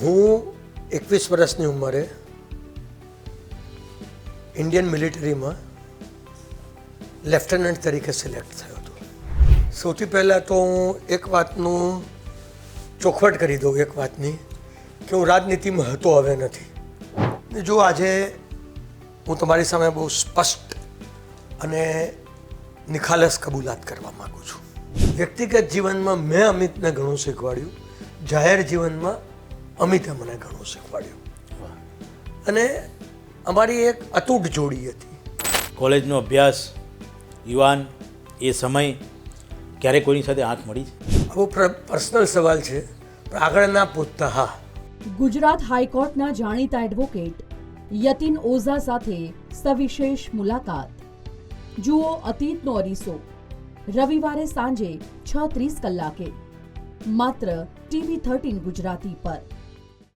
હું 21 વર્ષની ઉંમરે ઇન્ડિયન મિલિટરીમાં લેફ્ટનન્ટ તરીકે સિલેક્ટ થયો હતો. સૌથી પહેલાં તો હું એક વાતનું ચોખવટ કરી દઉં, એક વાતની કે હું રાજનીતિમાં હતો, હવે નથી. જો આજે હું તમારી સામે બહુ સ્પષ્ટ અને નિખાલસ કબૂલાત કરવા માગું છું. વ્યક્તિગત જીવનમાં મેં અમિતને ઘણું શીખવાડ્યું, જાહેર જીવનમાં અમિતે મને ઘણું શીખવાડ્યું અને અમારી એક અતૂટ જોડી હતી. કોલેજનો અભ્યાસ, યુવાન, એ સમય ક્યારે કોઈની સાથે આંખ મળી છે? બહુ પર્સનલ સવાલ છે, પણ આગળ ના પૂછતા હા. ગુજરાત હાઈકોર્ટના જાણીતા એડવોકેટ યતિન ઓઝા સાથે સવિશેષ મુલાકાત. જુઓ અતીતનો અરીસો રવિવારે સાંજે 6:30 કલાકે માત્ર TV13 ગુજરાતી પર.